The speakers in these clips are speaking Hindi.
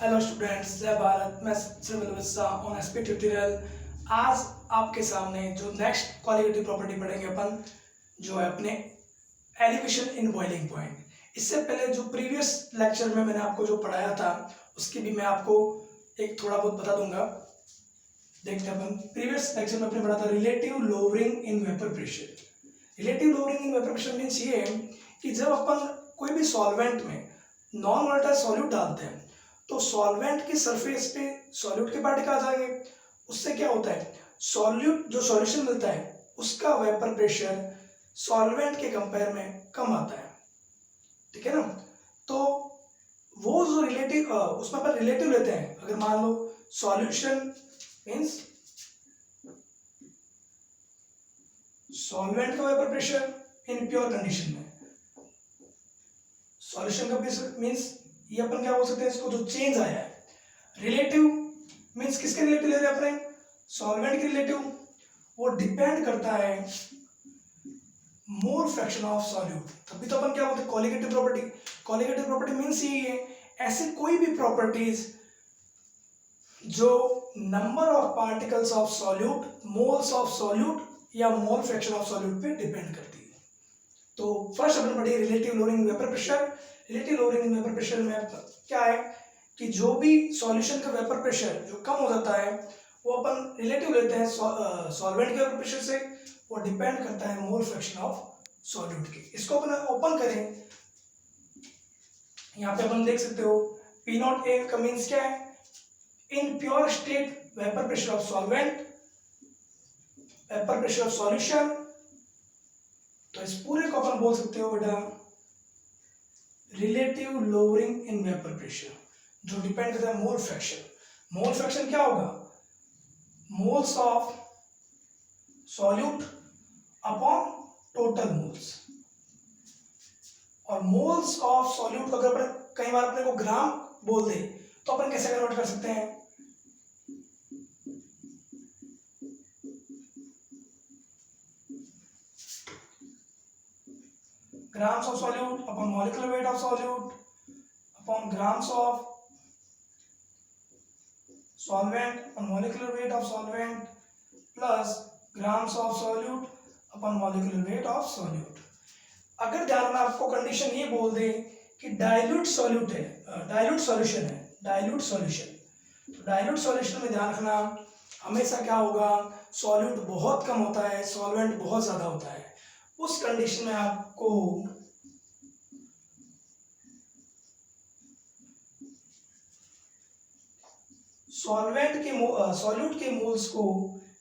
हेलो स्टूडेंट्स, जय भारत। मैं सिविल विस्सा ऑन एसपी ट्यूटोरियल। आज आपके सामने जो नेक्स्ट क्वालिटेटिव प्रॉपर्टी पढ़ेंगे अपन, जो है अपने एलिवेशन इन बॉइलिंग पॉइंट। इससे पहले जो प्रीवियस लेक्चर में मैंने आपको जो पढ़ाया था उसकी भी मैं आपको एक थोड़ा बहुत बता दूंगा। देखते हैं अपन प्रीवियस लेक्चर में अपने पढ़ा था relative lowering in vapour pressure. Relative lowering in vapour pressure means ये कि जब अपन कोई भी सॉल्वेंट में नॉन वोलेटाइल सॉल्यूट डालते हैं तो सॉल्वेंट की सरफेस पे सॉल्यूट के पार्टिकल आ जाएंगे। उससे क्या होता है, सॉल्यूट जो सॉल्यूशन मिलता है उसका वेपर प्रेशर सॉल्वेंट के कंपेयर में कम आता है। ठीक है ना। तो वो जो रिलेटिव उसमें अपन रिलेटिव लेते हैं। अगर मान लो सॉल्यूशन मीन्स सॉल्वेंट का vapour pressure in pure condition में, सॉल्यूशन का प्रेशर मीन्स ये अपन क्या बोल सकते हैं, इसको जो चेंज आया है। रिलेटिव मीन्स किसके रिलेटिव ले रहे हैं अपने, सॉल्वेंट के रिलेटिव। वो डिपेंड करता है मोल फ्रैक्शन ऑफ सॉल्यूट। तभी तो अपन क्या बोलते हैं colligative property. Colligative property means यही है, ऐसे कोई भी प्रॉपर्टीज जो number of particles of solute, moles of solute या मोल फ्रैक्शन ऑफ सॉल्यूट पे डिपेंड करती है। तो फर्स्ट अपन पढ़िए relative lowering vapour pressure. Relative lowering vapour pressure में क्या है कि जो भी सॉल्यूशन का वेपर प्रेशर जो कम हो जाता है वो अपन रिलेटिव लेते हैं सॉल्वेंट के वेपर प्रेशर से। वो डिपेंड करता है मोल फ्रैक्शन ऑफ सॉल्यूट के। इसको अपन ओपन करें, यहाँ पे अपन देख सकते हो पी नॉट ए का मीन्स क्या है, इन pure state vapour pressure of solvent, vapour pressure of solution. तो इस पूरे को अपन बोल सकते हो बेटा relative lowering in vapour pressure, जो डिपेंड करता है मोल फ्रैक्शन। मोल फ्रैक्शन क्या होगा, moles of solute upon total moles. और मोल्स ऑफ सॉल्यूट को अगर अपन कई बार अपने को ग्राम बोल दे तो अपन कैसे कन्वर्ट कर सकते हैं, grams of solute upon molecular weight of solute upon grams of solvent upon molecular weight of solvent plus grams of solute upon molecular weight of solute। अगर ध्यान में आपको कंडीशन ये बोल दे कि डाइल्यूट सॉल्यूट है, डाइल्यूट सॉल्यूशन है, डाइल्यूट सॉल्यूशन, तो डाइल्यूट सॉल्यूशन में ध्यान रखना हमेशा क्या होगा, सॉल्यूट बहुत कम होता है, सॉल्वेंट बहुत ज्यादा होता है। उस कंडीशन में आपको सॉल्वेंट के सॉल्यूट के मोल्स को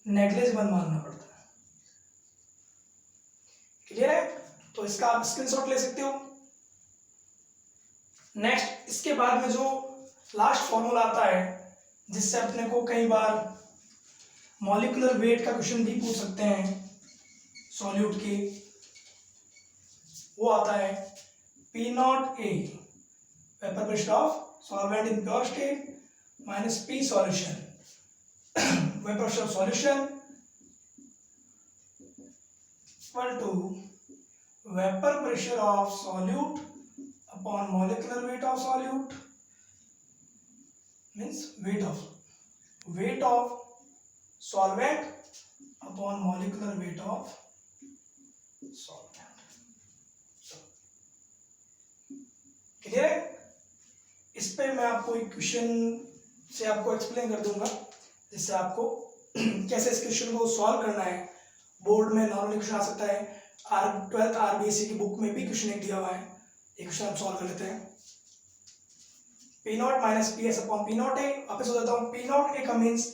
नेग्लिजिबल मानना पड़ता है। क्लियर है। तो इसका आप स्क्रीनशॉट ले सकते हो। नेक्स्ट इसके बाद में जो लास्ट फॉर्मूला आता है जिससे अपने को कई बार मॉलिक्यूलर वेट का क्वेश्चन भी पूछ सकते हैं सॉल्यूट के, वो आता है P naught A vapour pressure of solvent in pure state minus P solution vapour pressure of solution equal to vapour pressure of solute upon molecular weight of solute means weight of solvent upon molecular weight of solvent. Clear है। इस पे मैं आपको एक क्वेश्चन से आपको एक्सप्लेन कर दूंगा जिससे आपको कैसे इस क्वेश्चन को सॉल्व करना है। बोर्ड में नॉर्मली क्वेश्चन आ सकता है, 12th RBSc की बुक में भी क्वेश्चन एक दिया हुआ है। एक क्वेश्चन हम सॉल्व कर लेते हैं। P not minus P S upon P naught ए। वापस हो जाता हूँ, पी नॉट ए का means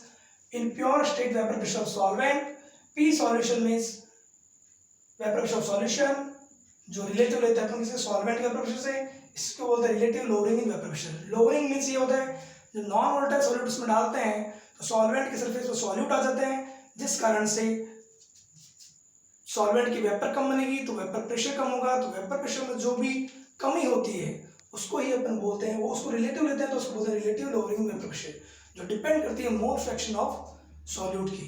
in pure state vapour pressure of solvent, P solution means vapour pressure of solution, जो रिलेटिव लेते हैं अपन किसी सॉल्वेंट के वेपर प्रेशर से, इसको बोलते हैं relative lowering in vapour pressure. Lowering means ये होता है जो नॉन वोलेटाइल सॉल्यूट उसमें डालते हैं तो सॉल्वेंट की सरफेस पर सॉल्यूट आ जाते हैं, जिस कारण से सॉल्वेंट की वेपर कम बनेगी तो वेपर प्रेशर कम होगा। तो वेपर प्रेशर में जो भी कमी होती है उसको ही अपन बोलते हैं, वो उसको रिलेटिव लेते हैं तो उसको बोलते हैं relative lowering in vapour pressure, जो डिपेंड करती है मोल फ्रैक्शन ऑफ सॉल्यूट की।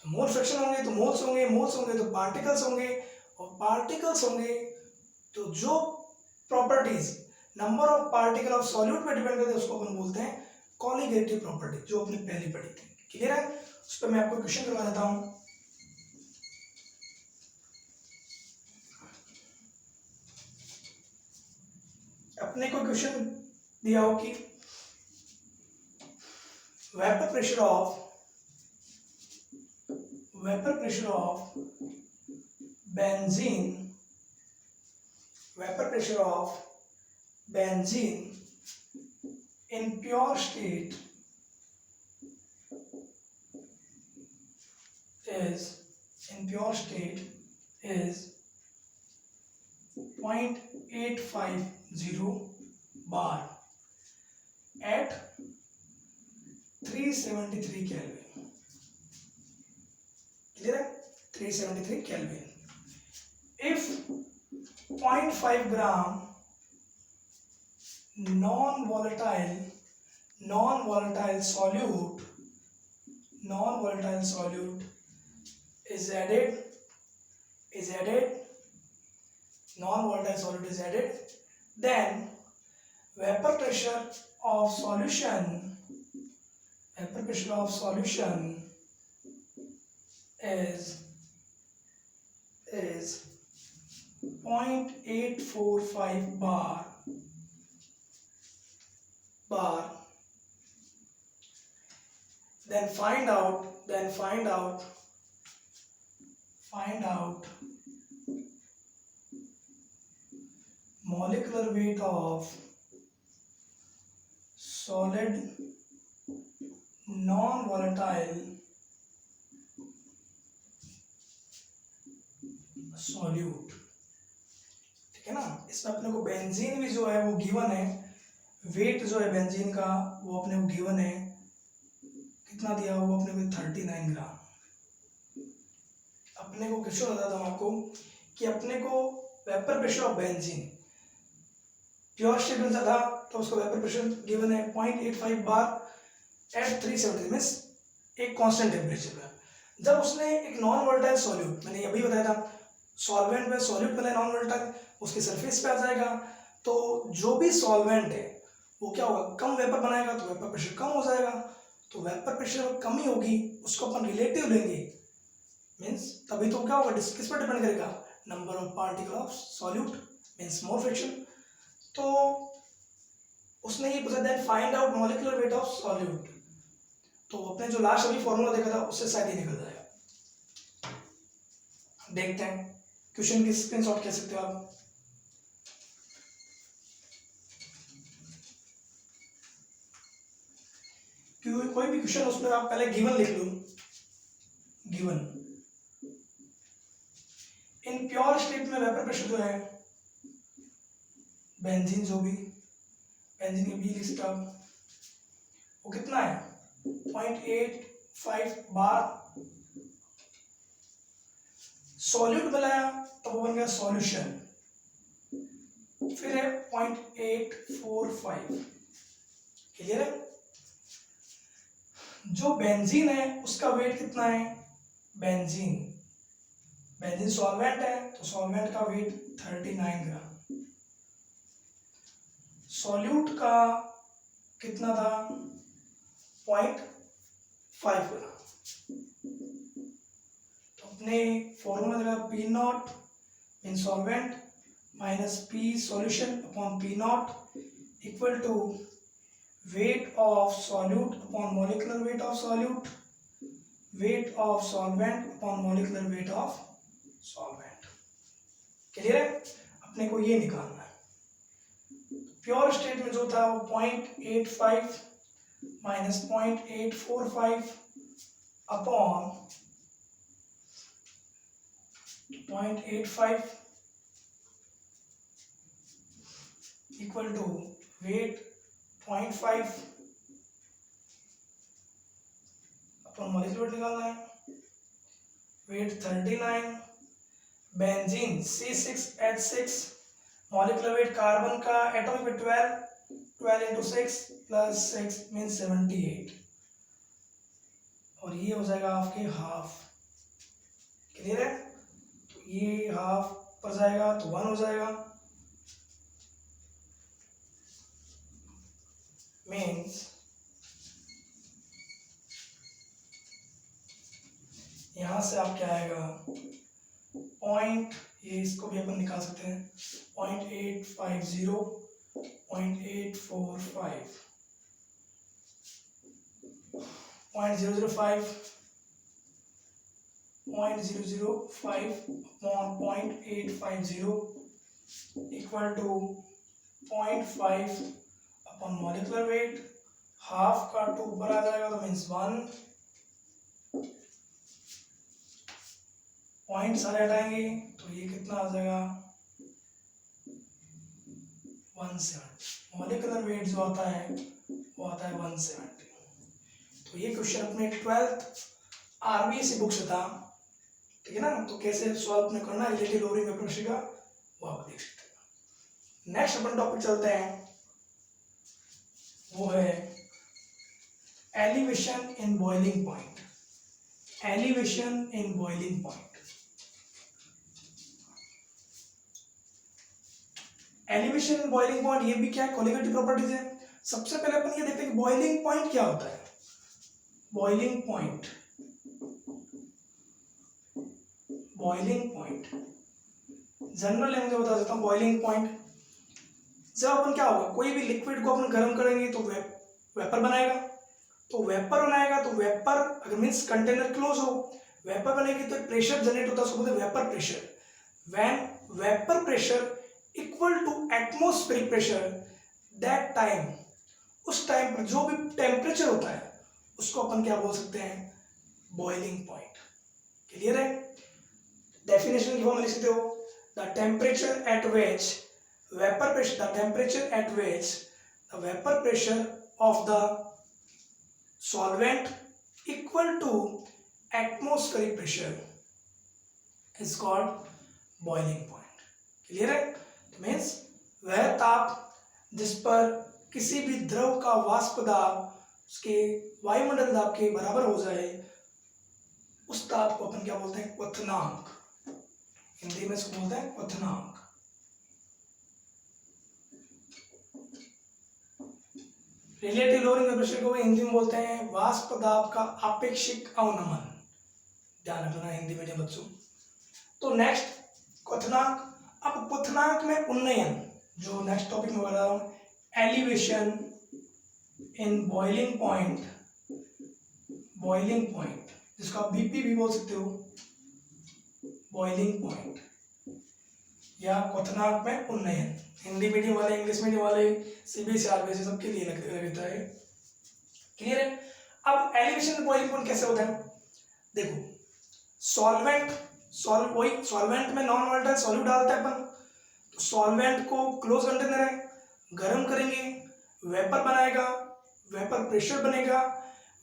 तो मोल फ्रैक्शन होंगे तो मोल्स होंगे, मोल्स होंगे तो पार्टिकल्स होंगे, और पार्टिकल्स होंगे तो जो properties number of particle of solute पे डिपेंड करते हैं उसको अपन बोलते हैं कॉलीगेटिव प्रॉपर्टी जो अपने पहले पढ़ी थी। क्लियर है? उस पर मैं आपको क्वेश्चन करवा देता हूं। अपने को क्वेश्चन दिया हो कि vapour pressure of benzene in pure state is 0.850 bar at 373 Kelvin. Clear है? 373 Kelvin. If 0.5 gram non-volatile solute is added, then vapor pressure of solution is 0.845 bar. Then find out molecular weight of solid non-volatile solute. ठीक है ना? इसमें अपने को बेंजीन भी जो है वो गिवन है, वेट जो है बेंजीन का वो अपने को गिवन है, कितना दिया वो अपने को 39 ग्राम। अपने को क्वेश्चन बताता हूँ आपको कि अपने को vapour pressure of benzene pure state में था तो उसका वेपर प्रेशर गिवन है 0.85 बार एट 370 मींस एक कांस्टेंट टेम्परेचर पर। जब उसने एक नॉन वोलेटाइल सॉल्यूट, मैंने अभी बताया था सॉल्वेंट में सॉल्यूट बना नॉन वोलेटाइल, उसके सरफेस पे आ जाएगा, तो जो भी सॉल्वेंट है वो क्या होगा, कम वेपर बनाएगा तो वेपर प्रेशर कम हो जाएगा। तो वेपर प्रेशर कमी होगी, उसको अपन रिलेटिव लेंगे, मीन्स तभी तो क्या होगा, किस पर डिपेंड करेगा, number of particle of solute means mole fraction. तो उसने ये पूछा that find out molecular weight of solute, तो अपने जो लास्ट अभी फॉर्मूला देखा था उससे शायद ही निकल जाएगा। देखते हैं क्वेश्चन की स्क्रीनशॉट ले सकते हो आप। कोई भी क्वेश्चन उसमें आप पहले गिवन लिख लो, गिवन इन प्योर स्टेट में वेपर प्रेशर जो है बेंजीन, जो भी बेंजीन की बी लिस्ट वो कितना है 0.85 बार। सॉल्यूट बनाया तो वो बन गया सॉल्यूशन, फिर है 0.845। क्लियर है? जो बेंजीन है उसका वेट कितना है, बेंजीन सॉल्वेंट है तो सॉल्वेंट का वेट 39 ग्राम, सॉल्यूट का कितना था 0.5 ग्राम। तो अपने फॉर्मूला लगा P naught in solvent minus P solution upon P naught equal to weight of solute upon molecular weight of solute, weight of solvent upon molecular weight of solvent। Clear है? अपने को ये निकालना है। प्योर स्टेट में जो था वो 0.85 minus 0.845 upon 0.85 equal to weight 0.5 अपन मॉलिक्यूलर वेट निकालना है, weight 39, benzene C6H6, molecular weight carbon का atomic weight 12 into 6 plus 6 means 78, और ये हो जाएगा आपके हाफ। क्लियर है? तो ये हाफ पर जाएगा तो 1 हो जाएगा, means यहाँ से आप क्या आएगा पॉइंट, ये इसको भी अपन निकाल सकते हैं 0.850 0.845 0.005 upon 0.850 equal to 0.5 upon molecular weight, half का 2 ऊपर आ जाएगा तो मीन्स 1, पॉइंट सारे हटाएंगे तो ये कितना आ जाएगा 170। मॉलिक्यूलर वेट जो आता है वो आता है 170। तो ये क्वेश्चन अपने 12th आरबीएसई बुक से था, ठीक है ना। तो कैसे सॉल्व अपने करना है रिलेटिव लोअरिंग वेपर प्रेशर का वो आप देख सकते हैं। नेक्स्ट अपन टॉपिक चलते हैं, वो है elevation in boiling point. Elevation in boiling point, elevation in boiling point ये भी क्या है, कोलिगेटिव प्रॉपर्टीज है। सबसे पहले अपन ये देखते हैं कि बॉइलिंग पॉइंट क्या होता है। Boiling point, boiling point general language में बता देता हूँ। बॉइलिंग पॉइंट जब अपन क्या होगा, कोई भी लिक्विड को अपन गर्म करेंगे तो वेपर बनाएगा, तो वेपर बनाएगा तो वेपर अगर मीन्स कंटेनर क्लोज हो, वेपर बनेगी तो प्रेशर जनरेट होता है, उसको बोलते हैं vapour pressure. When vapour pressure equal to atmospheric pressure, that time, उस टाइम पर जो भी टेम्परेचर होता है उसको अपन क्या बोल सकते हैं, बॉइलिंग पॉइंट। क्लियर है। डेफिनेशन की फॉर्म लिख सकते हो, the temperature at which vapour pressure, the temperature at which the vapour pressure of the solvent equal to atmospheric pressure is called boiling point। Clear है। तो मीन्स वह ताप जिस पर किसी भी द्रव का वाष्प दाब उसके वायुमंडल दाब के बराबर हो जाए, उस ताप को अपन क्या बोलते हैं, क्वथनांक। हिंदी में इसको बोलते हैं क्वथनांक। रिलेटिव लोअरिंग वेपर प्रेशर को हिंदी में बोलते हैं वाष्प दाब का आपेक्षिक अवनमन। ध्यान रखना हिंदी मीडियम बच्चों। तो नेक्स्ट क्वथनांक। अब क्वथनांक में उन्नयन, जो नेक्स्ट टॉपिक में बता रहा हूं, elevation in boiling point, boiling point जिसको आप बीपी भी बोल सकते हो, बॉइलिंग पॉइंट या क्वथनांक में उन्नयन। हिंदी मीडियम वाले, इंग्लिश मीडियम वाले, सीबीएसई आरबीएसई सबके लिए लगता है। क्लियर है। अब एलिवेशन बॉइलिंग पॉइंट कैसे होता है, देखो सॉल्वेंट, वही सॉल्वेंट में नॉन वोलेटाइल सॉल्यूट डालते हैं अपन, तो सॉल्वेंट को क्लोज कंटेनर है, गर्म करेंगे, वेपर बनाएगा, वेपर प्रेशर बनेगा,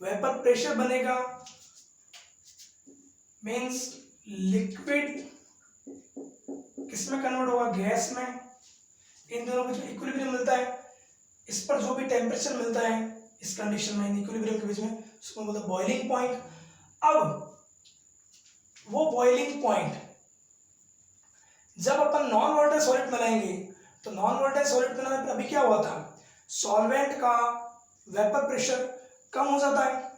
वेपर प्रेशर बनेगा मीन्स लिक्विड किसमें कन्वर्ट होगा, गैस में। इन दोनों के बीच इक्विलिब्रियम मिलता है, इस पर जो भी टेम्परेचर मिलता है इस कंडीशन में इक्विलिब्रियम के बीच में, उसको बोलते हैं बॉइलिंग पॉइंट। अब वो बॉइलिंग पॉइंट जब अपन नॉन वोलेटाइल सॉलिड बनाएंगे, तो नॉन वोलेटाइल सॉलिड बनाने पर अभी क्या हुआ था, सॉल्वेंट का वेपर प्रेशर कम हो जाता है,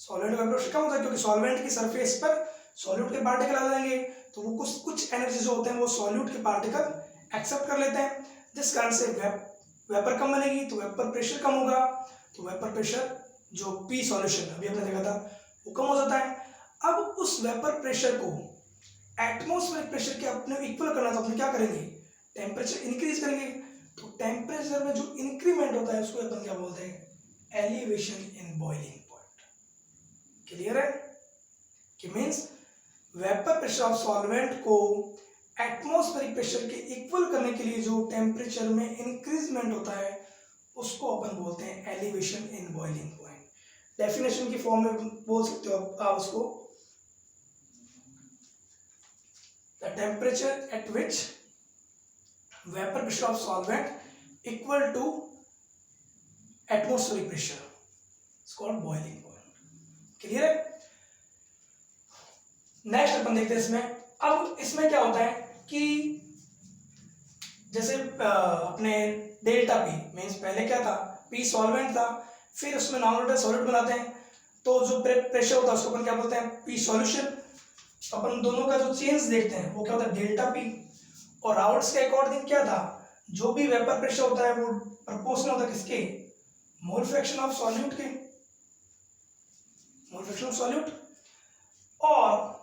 सॉल्वेंट का वेपर प्रेशर कम होता है, क्योंकि सॉल्वेंट की सरफेस पर सॉल्यूट के पार्टिकल आ जाएंगे, तो वो कुछ एनर्जी जो होते हैं वो सॉल्यूट के पार्टिकल एक्सेप्ट कर लेते हैं, जिस कारण से वेपर कम बनेगी, तो वेपर प्रेशर कम होगा, तो वेपर प्रेशर जो पी सॉल्यूशन अभी हमने देखा था वो कम हो जाता है। अब उस वेपर प्रेशर को एटमॉस्फेरिक प्रेशर के अपने इक्वल करना, तो अपने क्या करेंगे, टेम्परेचर इंक्रीज करेंगे, तो टेम्परेचर में जो इंक्रीमेंट होता है उसको अपन क्या बोलते हैं, elevation in boiling point. Clear है कि means vapour pressure of solvent को एटमॉस्फेरिक प्रेशर के इक्वल करने के लिए जो टेम्परेचर में इंक्रीजमेंट होता है उसको अपन बोलते हैं elevation in boiling point. Definition की फॉर्म में बोल सकते हो आप उसको, the temperature at which vapour pressure of solvent equal to atmospheric pressure, it's called boiling point. Clear है। नेक्स्ट अपन देखते हैं इसमें। अब इसमें क्या होता है कि जैसे अपने डेल्टा पी मीन्स पहले क्या था, पी सॉल्वेंट था, फिर उसमें नॉन वोलेटाइल सॉलिड बनाते हैं, तो जो प्रेशर होता है उसको अपन क्या बोलते हैं, पी सॉल्यूशन। तो अपन दोनों का जो चेंज देखते हैं वो क्या होता है, डेल्टा पी। और राउल्ट्स के अकॉर्डिंग क्या था, जो भी वेपर प्रेशर होता है वो प्रोपोर्शनल होता है किसके, मोल फ्रैक्शन ऑफ सॉल्यूट के, मोल फ्रैक्शन ऑफ सॉल्यूट। और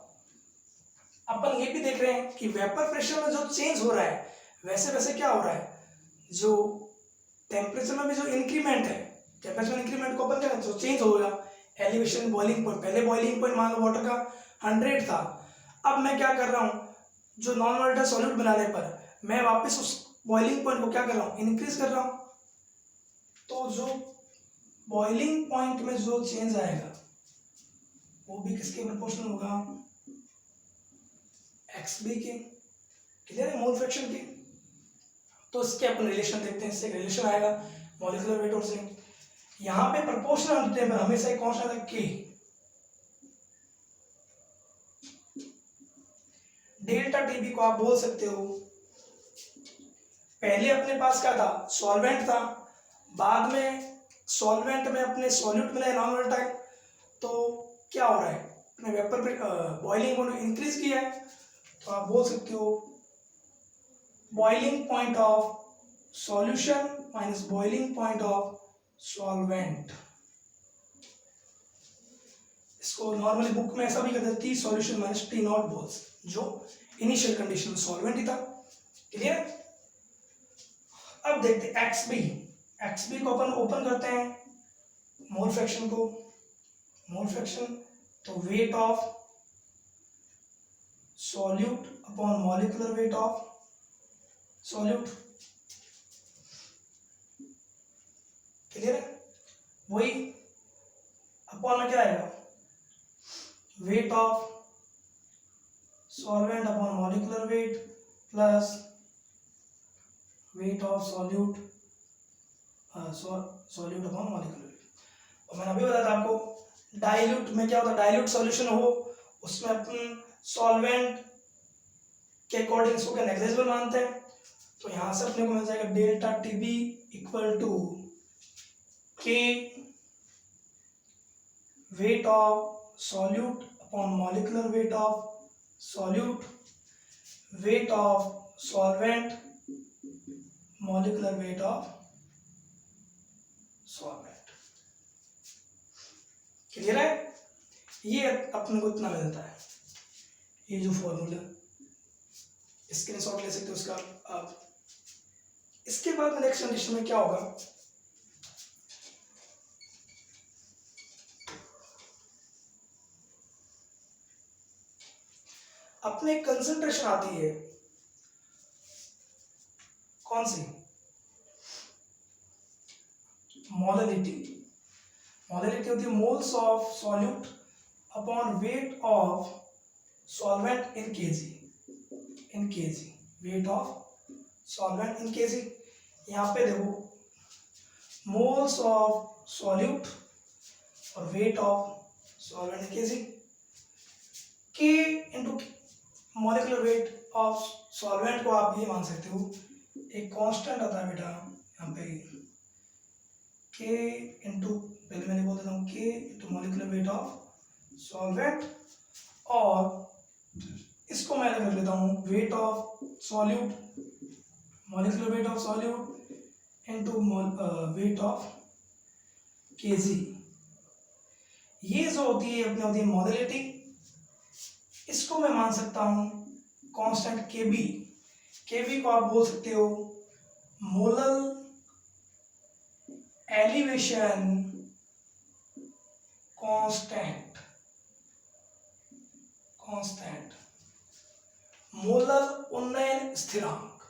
अपन ये भी देख रहे हैं कि वेपर प्रेशर में जो चेंज हो रहा है वैसे वैसे क्या हो रहा है, जो टेम्परेचर में भी जो इंक्रीमेंट है, टेम्परेचर इंक्रीमेंट को अपन क्या जो चेंज होगा, एलिवेशन बॉइलिंग पॉइंट, पहले बॉइलिंग पॉइंट मान लो वाटर का 100 था, अब मैं क्या कर रहा हूँ, जो नॉन वोलेटाइल सॉल्यूट बनाने पर मैं वापस उस बॉइलिंग पॉइंट को क्या कर रहा हूँ, इंक्रीज कर रहा हूँ। तो जो बॉइलिंग पॉइंट में जो चेंज आएगा वो भी किसके प्रोपोर्शनल होगा, एक्स बी के, क्लियर है, मोल फ्रैक्शन की। तो इसके अपन रिलेशन देखते हैं, इससे रिलेशन आएगा मॉलिक्यूलर वेट और से। यहाँ पे प्रोपोर्शनल टेम्पर हमेशा एक कांस्टेंट है के, डेल्टा टीबी को आप बोल सकते हो, पहले अपने पास क्या था, सॉल्वेंट था, बाद में सॉल्वेंट में अपने सॉल्यूट मिला है नॉन वोलेटाइल, तो क्या हो रहा है, अपने वेपर बॉइलिंग पॉइंट इंक्रीज किया है, तो आप बोल सकते हो boiling point of solution minus boiling point of solvent. इसको नॉर्मली बुक में ऐसा भी कहते हैं T solution minus T naught boils, जो इनिशियल कंडीशन में सॉल्वेंट ही था, क्लियर। अब देखते हैं एक्स बी को अपन ओपन करते हैं मोल फ्रैक्शन को, मोल फ्रैक्शन, तो wait of solute upon molecular weight of solute, clear है, वही अपॉन में क्या आएगा, wait of solvent upon molecular weight plus wait of solute solute upon molecular wait. और मैंने अभी बताया था आपको डाइल्यूट में क्या होता है, डाइल्यूट सॉल्यूशन हो उसमें अपन सॉल्वेंट के अकॉर्डिंग इसको क्या नेग्लिजिबल मानते हैं, तो यहां से अपने को मिल जाएगा डेल्टा टीबी इक्वल टू के wait of solute upon molecular weight of solute, wait of solvent molecular weight of solvent, clear है। ये अपने को इतना मिलता है, ये जो फॉर्मूला स्क्रीनशॉट ले सकते हो उसका आप। इसके बाद में नेक्स्ट कंडीशन में क्या होगा, अपने कंसंट्रेशन आती है कौन सी, मोलैलिटी, मोलैलिटी होती है moles of solute upon weight of solvent in kg, in kg, weight of solvent in kg. यहाँ पे देखो मोल्स ऑफ सॉल्यूट और weight of solvent in kg, के into molecular weight of solvent को आप ये मान सकते हो एक कांस्टेंट आता है बेटा, यहाँ पे के इंटू, पहले मैंने बोल देता हूँ के into molecular weight of solvent, और इसको मैं कर लेता हूँ wait of solute, molecular weight of solute into weight of KG. ये जो होती है अपने होती है मोलैलिटी, इसको मैं मान सकता हूँ कांस्टेंट केबी, केबी को आप बोल सकते हो molal elevation constant, constant molal उन्नयन स्थिरांक।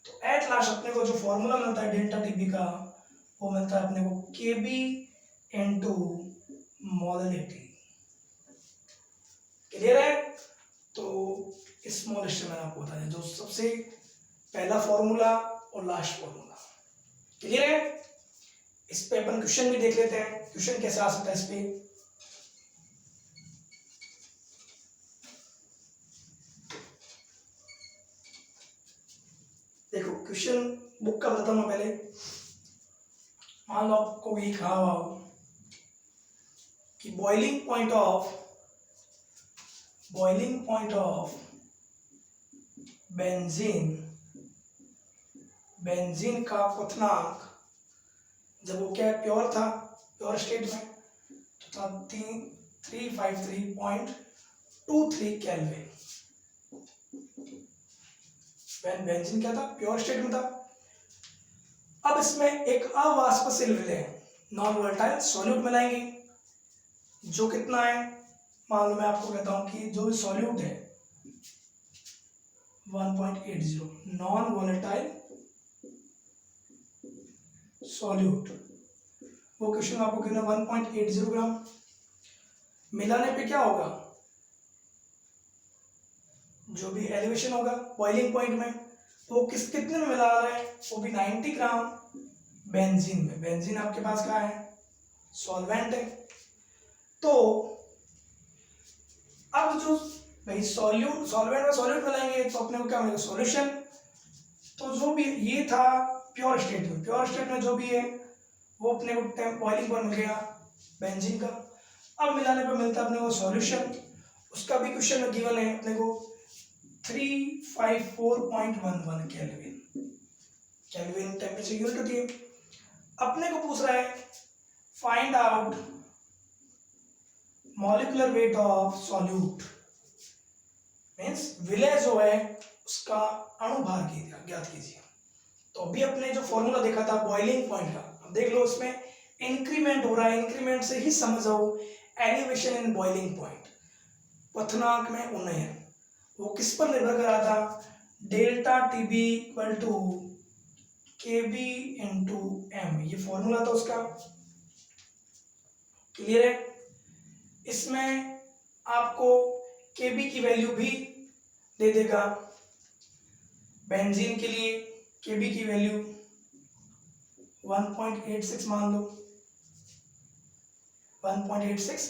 तो एट लास्ट अपने को जो फॉर्मूला मिलता है डेल्टा टीबी का वो मिलता है अपने को केबी इनटू मोलैलिटी, क्लियर है। तो स्मॉल स्टेप मैंने आपको बताया जो सबसे पहला फॉर्मूला और लास्ट फॉर्मूला, क्लियर है। इस पे अपन क्वेश्चन भी देख लेते हैं, क्वेश्चन कैसे आ सकता है इस पे। देखो क्वेश्चन बुक का बताता हूं मैं पहले, मान लो आपको ये कहा हुआ हो कि बॉइलिंग पॉइंट ऑफ बेंजीन का क्वथनांक जब वो क्या प्योर था, प्योर स्टेट में, तो था 353.23 केल्विन। बेंजीन क्या था, प्योर स्टेट में था। अब इसमें एक अवाष्पशील विलेय नॉन वोलेटाइल सॉल्यूट मिलाएंगे, जो कितना है, मान लो मैं आपको कहता हूं कि जो भी सॉल्यूट है 1.80 नॉन वोलेटाइल सॉल्यूट, वो क्वेश्चन आपको गिना 1.80 ग्राम। मिलाने पे क्या होगा, जो भी एलिवेशन होगा बॉइलिंग पॉइंट में, वो कितने में मिला रहे हैं, वो भी 90 ग्राम बेंजीन में। बेंजीन आपके पास क्या है, सॉल्वेंट है। तो अब जो भाई सॉल्वेंट में सॉल्यूट मिलाएंगे तो अपने को क्या मिलेगा, सॉल्यूशन। तो जो भी ये था प्योर स्टेट में जो भी है वो अपने को बॉइलिंग पॉइंट मिल गया बेंजीन का। अब मिलाने पर मिलता है अपने को सॉल्यूशन, उसका भी क्वेश्चन में गिवन है अपने को 354.11 केल्विन टेम्परेचर यूनिट होती है। अपने को पूछ रहा है find out molecular weight of solute, means विलेय जो है उसका अणुभार ज्ञात कीजिए। तो अभी अपने जो फॉर्मूला देखा था बॉइलिंग पॉइंट का, अब देख लो उसमें इंक्रीमेंट हो रहा है, इंक्रीमेंट से ही समझो एलिवेशन इन बॉइलिंग पॉइंट। क्वथनांक में उन्नयन वो किस पर निर्भर कर रहा था, delta T B equal to K B into M, ये फॉर्मूला था उसका। क्लियर है। इसमें आपको केबी की वैल्यू भी दे देगा, बेंजीन के लिए केबी की वैल्यू 1.86 मान लो, 1.86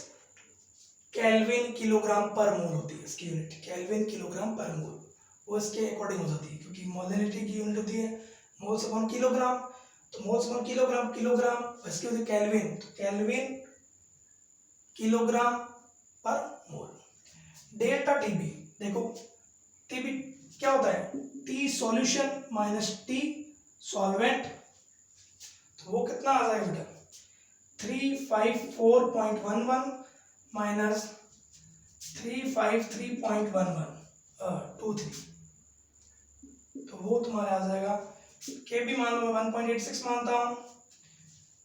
केल्विन किलोग्राम पर मोल होती है इसकी यूनिट, केल्विन किलोग्राम पर मोल, वो इसके अकॉर्डिंग हो जाती है क्योंकि मोलिनिटी की यूनिट होती है मोल्स अपॉन किलोग्राम। तो मोल्स अपॉन किलोग्राम इसकी होती है केल्विन, तो केल्विन किलोग्राम पर मोल। डेल्टा टीबी, देखो टीबी क्या होता है, T solution minus T solvent, तो वो कितना आ जाएगा बेटा 354.11 माइनस 353.1123, तो वो तुम्हारे आ जाएगा। के भी मान लो मैं 1.86 मानता हूँ।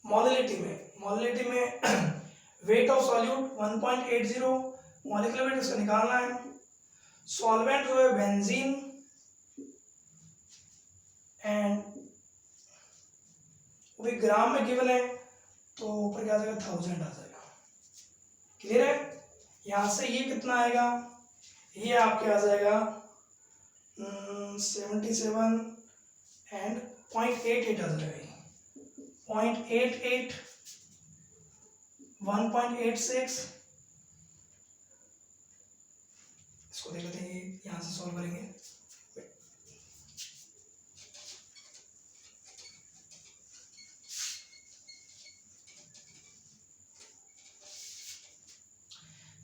मॉलिनिटी में wait of solute 1.80, molecular weight उसका निकालना है। सॉल्वेंट जो है बेंजीन एंड वो भी ग्राम में गिवन है, तो ऊपर क्या आ जाएगा 1000 आ जाएगा। क्लियर है। यहां से ये कितना आएगा, ये आपके आ जाएगा 77 एंड 0.88 आ जाएगा, 0.88 1.86। इसको देख लेते हैं, यहां से सॉल्व करेंगे।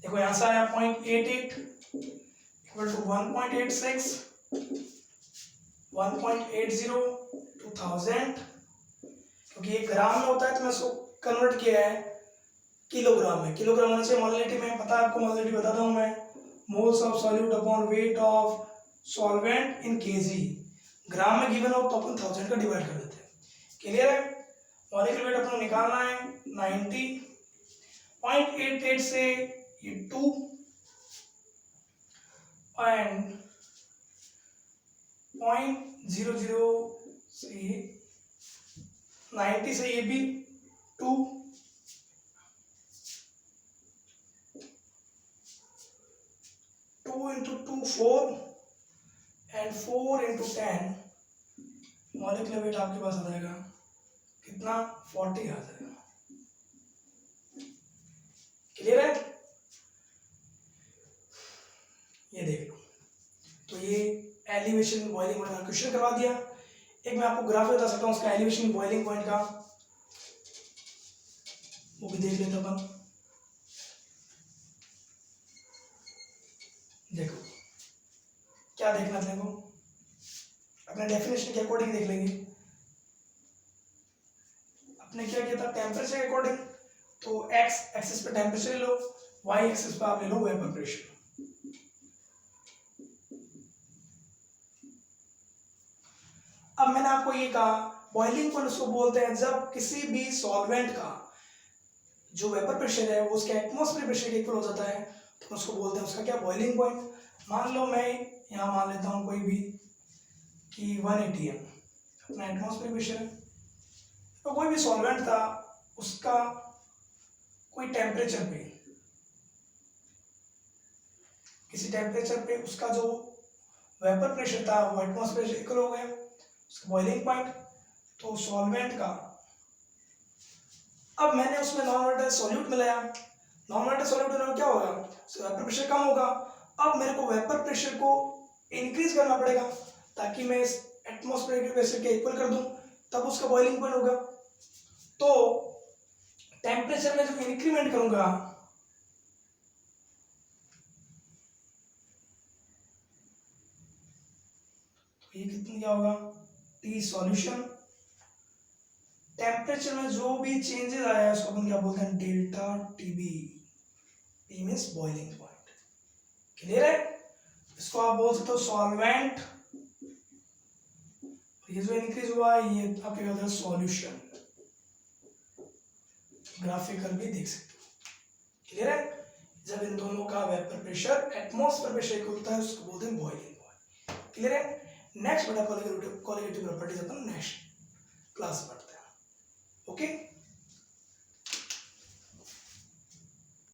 देखो यहां से आया 0.88 इक्वल टू 1.86 1.80 2000, क्योंकि ये ग्राम में होता है तो मैं इसको कन्वर्ट किया है किलोग्राम में। किलोग्राम होना चाहिए मॉलिनिटी में, पता है आपको मॉलिनिटी बताता हूं मैं, moles of solute upon weight of solvent in kg. Gram में गिवन हो तो अपन 1000 का डिवाइड कर देते हैं। क्लियर है। मॉलिक्यूलर वेट अपन निकालना है 90, 0.88 से ये 2 एंड 0.00 से 90 से ये भी 2, 2 into 2 4 and 4 into 10, molecular weight आपके पास आ जाएगा कितना 40 आ जाएगा। क्लियर है। ये देख लो, तो ये एलिवेशन बॉइलिंग पॉइंट का क्वेश्चन करवा दिया। एक मैं आपको ग्राफ बता सकता हूँ उसका एलिवेशन बॉइलिंग पॉइंट का, वो भी देख लेते अपन। देखो क्या देखना अपने को, अपने डेफिनेशन के अकॉर्डिंग देख लेंगे। अपने क्या किया था, टेम्परेचर के अकॉर्डिंग, तो एक्स एक्सिस पे टेम्परेचर ले लो, वाई एक्सिस पे आप ले लो वेपर प्रेशर। अब मैंने आपको ये कहा बॉइलिंग पॉइंट उसको बोलते हैं जब किसी भी सॉल्वेंट का जो वेपर प्रेशर है वो उसके एटमॉस्फेरिक प्रेशर के इक्वल हो जाता है, तो उसको बोलते हैं उसका क्या, बॉइलिंग पॉइंट। मान लो मैं यहाँ मान लेता हूँ कोई भी कि 1 atm अपना एटमॉस्फेरिक प्रेशर है, तो कोई भी सॉल्वेंट था उसका कोई टेम्परेचर पे, किसी टेम्परेचर पे उसका जो वेपर प्रेशर था वो एटमॉस्फेयर से इक्वल हो गया, उसका बॉइलिंग पॉइंट। तो सॉल्वेंट का, अब मैंने उसमें नॉन वोलेटाइल सॉल्यूट मिलाया, नॉन वोलेटाइल सॉल्यूट मिलाने में क्या होगा, वेपर प्रेशर कम होगा। अब मेरे को वेपर प्रेशर को इंक्रीज करना पड़ेगा ताकि मैं इस एटमॉस्फेरिक प्रेशर के इक्वल कर दूं, तब उसका बॉइलिंग पॉइंट होगा। तो टेम्परेचर में जब इंक्रीमेंट करूंगा तो ये कितना क्या होगा, टी सॉल्यूशन। टेम्परेचर में जो भी चेंजेस आया है उसको अपन क्या बोलते हैं, delta TB, T means boiling point. Clear है? इसको आप बोल सकते हो सॉल्वेंट, ये जो इंक्रीज हुआ है ये आपके क्या होता है, सॉल्यूशन। ग्राफिकल भी देख सकते हो। क्लियर है? जब इन दोनों का vapour pressure atmosphere pressure equal होता है उसको बोलते हैं बॉइलिंग पॉइंट। क्लियर है? नेक्स्ट बड़ा क्वालिटेटिव प्रॉपर्टीज अपन नेक्स्ट क्लास पढ़ते हैं। ओके।